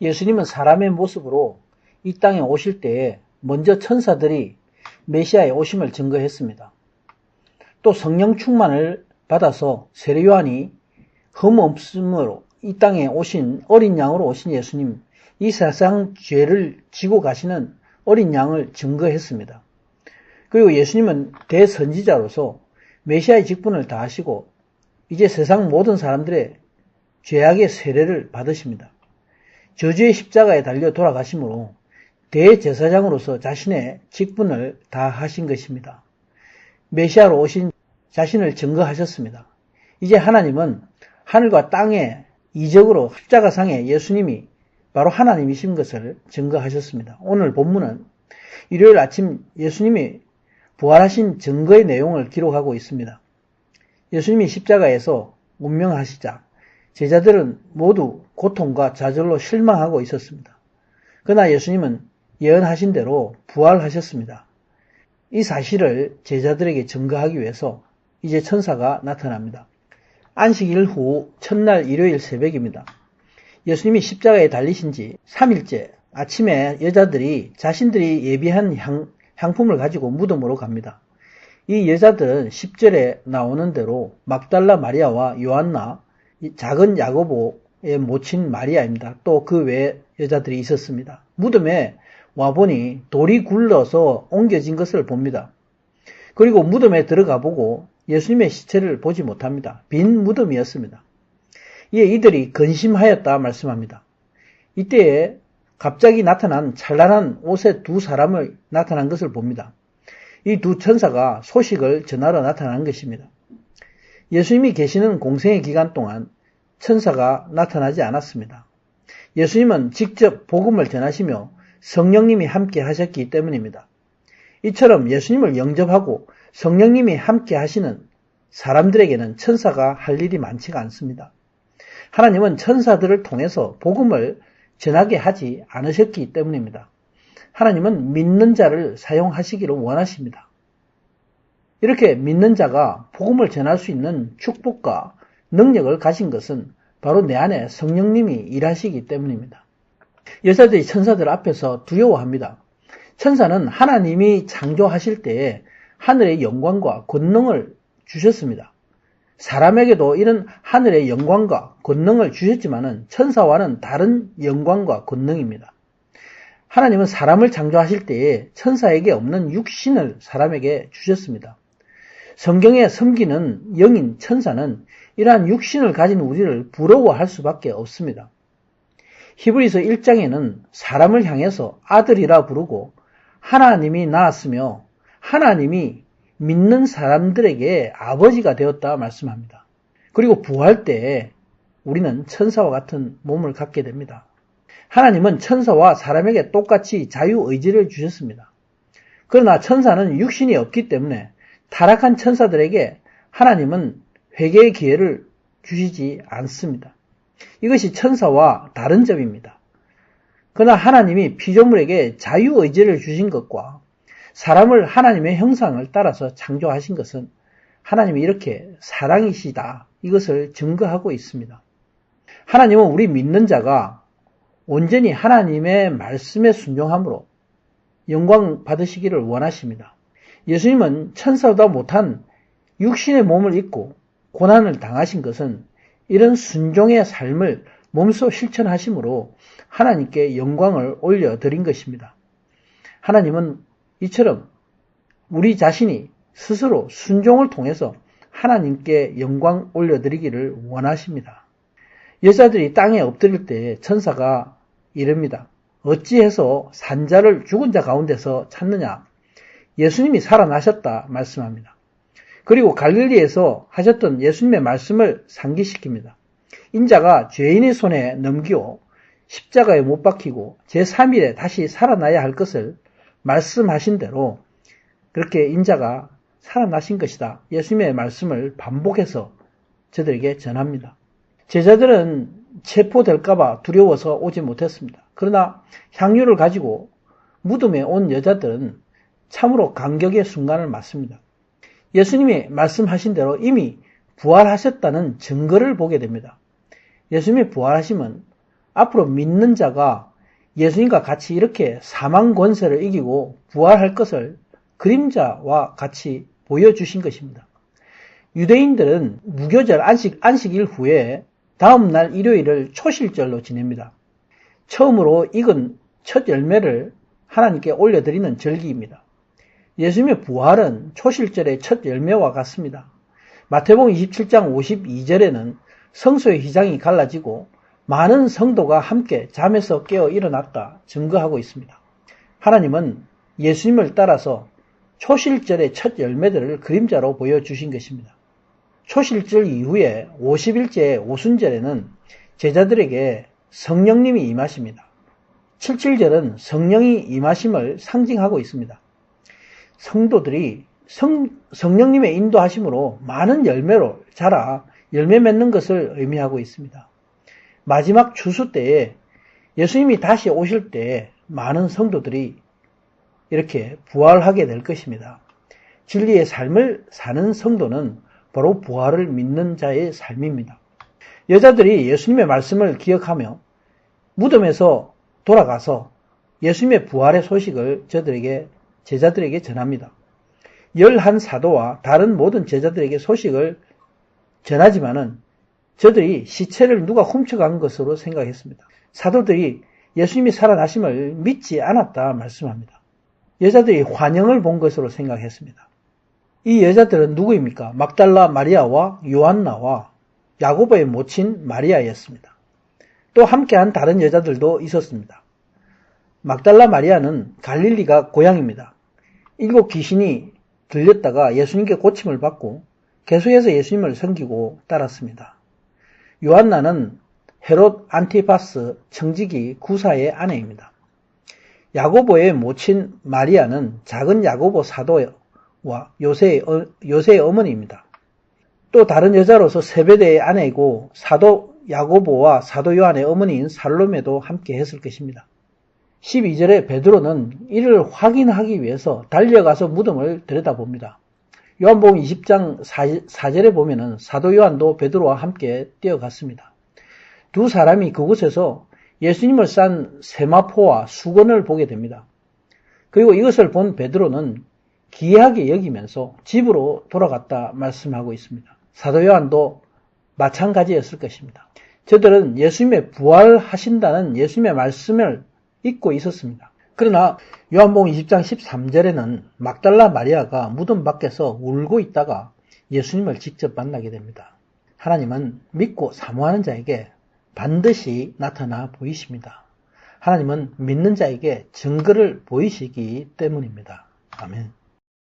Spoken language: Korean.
예수님은 사람의 모습으로 이 땅에 오실 때에 먼저 천사들이 메시아의 오심을 증거했습니다. 또 성령 충만을 받아서 세례 요한이 흠 없음으로 이 땅에 오신 어린 양으로 오신 예수님, 이 세상 죄를 지고 가시는 어린 양을 증거했습니다. 그리고 예수님은 대선지자로서 메시아의 직분을 다하시고 이제 세상 모든 사람들의 죄악의 세례를 받으십니다. 저주의 십자가에 달려 돌아가심으로 대제사장으로서 자신의 직분을 다하신 것입니다. 메시아로 오신 자신을 증거하셨습니다. 이제 하나님은 하늘과 땅의 이적으로 십자가상에 예수님이 바로 하나님이신 것을 증거하셨습니다. 오늘 본문은 일요일 아침 예수님이 부활하신 증거의 내용을 기록하고 있습니다. 예수님이 십자가에서 운명하시자 제자들은 모두 고통과 좌절로 실망하고 있었습니다. 그러나 예수님은 예언하신 대로 부활하셨습니다. 이 사실을 제자들에게 증거하기 위해서 이제 천사가 나타납니다. 안식일 후 첫날 일요일 새벽입니다. 예수님이 십자가에 달리신 지 3일째 아침에 여자들이 자신들이 예비한 향품을 가지고 무덤으로 갑니다. 이 여자들은 10절에 나오는 대로 막달라 마리아와 요한나, 작은 야고보의 모친 마리아입니다. 또 그 외에 여자들이 있었습니다. 무덤에 와보니 돌이 굴러서 옮겨진 것을 봅니다. 그리고 무덤에 들어가 보고 예수님의 시체를 보지 못합니다. 빈 무덤이었습니다. 이에 이들이 근심하였다 말씀합니다. 이때에 갑자기 나타난 찬란한 옷의 두 사람을 나타난 것을 봅니다. 이 두 천사가 소식을 전하러 나타난 것입니다. 예수님이 계시는 공생의 기간 동안 천사가 나타나지 않았습니다. 예수님은 직접 복음을 전하시며 성령님이 함께 하셨기 때문입니다. 이처럼 예수님을 영접하고 성령님이 함께 하시는 사람들에게는 천사가 할 일이 많지가 않습니다. 하나님은 천사들을 통해서 복음을 전하게 하지 않으셨기 때문입니다. 하나님은 믿는 자를 사용하시기를 원하십니다. 이렇게 믿는 자가 복음을 전할 수 있는 축복과 능력을 가진 것은 바로 내 안에 성령님이 일하시기 때문입니다. 여자들이 천사들 앞에서 두려워합니다. 천사는 하나님이 창조하실 때에 하늘의 영광과 권능을 주셨습니다. 사람에게도 이런 하늘의 영광과 권능을 주셨지만은 천사와는 다른 영광과 권능입니다. 하나님은 사람을 창조하실 때에 천사에게 없는 육신을 사람에게 주셨습니다. 성경에 섬기는 영인 천사는 이러한 육신을 가진 우리를 부러워할 수밖에 없습니다. 히브리서 1장에는 사람을 향해서 아들이라 부르고 하나님이 낳았으며 하나님이 믿는 사람들에게 아버지가 되었다 말씀합니다. 그리고 부활 때에 우리는 천사와 같은 몸을 갖게 됩니다. 하나님은 천사와 사람에게 똑같이 자유의지를 주셨습니다. 그러나 천사는 육신이 없기 때문에 타락한 천사들에게 하나님은 회개의 기회를 주시지 않습니다. 이것이 천사와 다른 점입니다. 그러나 하나님이 피조물에게 자유의지를 주신 것과 사람을 하나님의 형상을 따라서 창조하신 것은 하나님이 이렇게 사랑이시다, 이것을 증거하고 있습니다. 하나님은 우리 믿는 자가 온전히 하나님의 말씀에 순종함으로 영광 받으시기를 원하십니다. 예수님은 천사보다 못한 육신의 몸을 입고 고난을 당하신 것은 이런 순종의 삶을 몸소 실천하심으로 하나님께 영광을 올려드린 것입니다. 하나님은 이처럼 우리 자신이 스스로 순종을 통해서 하나님께 영광 올려드리기를 원하십니다. 여자들이 땅에 엎드릴 때 천사가 이릅니다. 어찌해서 산자를 죽은 자 가운데서 찾느냐? 예수님이 살아나셨다 말씀합니다. 그리고 갈릴리에서 하셨던 예수님의 말씀을 상기시킵니다. 인자가 죄인의 손에 넘기어 십자가에 못 박히고 제3일에 다시 살아나야 할 것을 말씀하신 대로 그렇게 인자가 살아나신 것이다. 예수님의 말씀을 반복해서 저들에게 전합니다. 제자들은 체포될까봐 두려워서 오지 못했습니다. 그러나 향유를 가지고 무덤에 온 여자들은 참으로 감격의 순간을 맞습니다. 예수님이 말씀하신 대로 이미 부활하셨다는 증거를 보게 됩니다. 예수님이 부활하심은 앞으로 믿는 자가 예수님과 같이 이렇게 사망 권세를 이기고 부활할 것을 그림자와 같이 보여주신 것입니다. 유대인들은 무교절 안식일 후에 다음날 일요일을 초실절로 지냅니다. 처음으로 익은 첫 열매를 하나님께 올려드리는 절기입니다. 예수님의 부활은 초실절의 첫 열매와 같습니다. 마태복음 27장 52절에는 성소의 휘장이 갈라지고 많은 성도가 함께 잠에서 깨어 일어났다 증거하고 있습니다. 하나님은 예수님을 따라서 초실절의 첫 열매들을 그림자로 보여주신 것입니다. 초실절 이후에 50일째 오순절에는 제자들에게 성령님이 임하십니다. 칠칠절은 성령이 임하심을 상징하고 있습니다. 성도들이 성령님의 인도하심으로 많은 열매로 자라 열매 맺는 것을 의미하고 있습니다. 마지막 추수 때에 예수님이 다시 오실 때에 많은 성도들이 이렇게 부활하게 될 것입니다. 진리의 삶을 사는 성도는 바로 부활을 믿는 자의 삶입니다. 여자들이 예수님의 말씀을 기억하며 무덤에서 돌아가서 예수님의 부활의 소식을 제자들에게 전합니다. 11사도와 다른 모든 제자들에게 소식을 전하지만은 저들이 시체를 누가 훔쳐간 것으로 생각했습니다. 사도들이 예수님이 살아나심을 믿지 않았다 말씀합니다. 여자들이 환영을 본 것으로 생각했습니다. 이 여자들은 누구입니까? 막달라 마리아와 요한나와 야고보의 모친 마리아였습니다. 또 함께한 다른 여자들도 있었습니다. 막달라 마리아는 갈릴리가 고향입니다. 7 귀신이 들렸다가 예수님께 고침을 받고 계속해서 예수님을 섬기고 따랐습니다. 요한나는 헤롯 안티파스 청지기 구사의 아내입니다. 야고보의 모친 마리아는 작은 야고보 사도와 요새의 어머니입니다. 또 다른 여자로서 세베대의 아내이고 사도 야고보와 사도 요한의 어머니인 살로메도 함께 했을 것입니다. 12절에 베드로는 이를 확인하기 위해서 달려가서 무덤을 들여다봅니다. 요한복음 20장 4절에 보면은 사도 요한도 베드로와 함께 뛰어갔습니다. 두 사람이 그곳에서 예수님을 싼 세마포와 수건을 보게 됩니다. 그리고 이것을 본 베드로는 기이하게 여기면서 집으로 돌아갔다 말씀하고 있습니다. 사도 요한도 마찬가지였을 것입니다. 저들은 예수님의 부활하신다는 예수님의 말씀을 잊고 있었습니다. 그러나 요한복음 20장 13절에는 막달라 마리아가 무덤 밖에서 울고 있다가 예수님을 직접 만나게 됩니다. 하나님은 믿고 사모하는 자에게 반드시 나타나 보이십니다. 하나님은 믿는 자에게 증거를 보이시기 때문입니다. 아멘.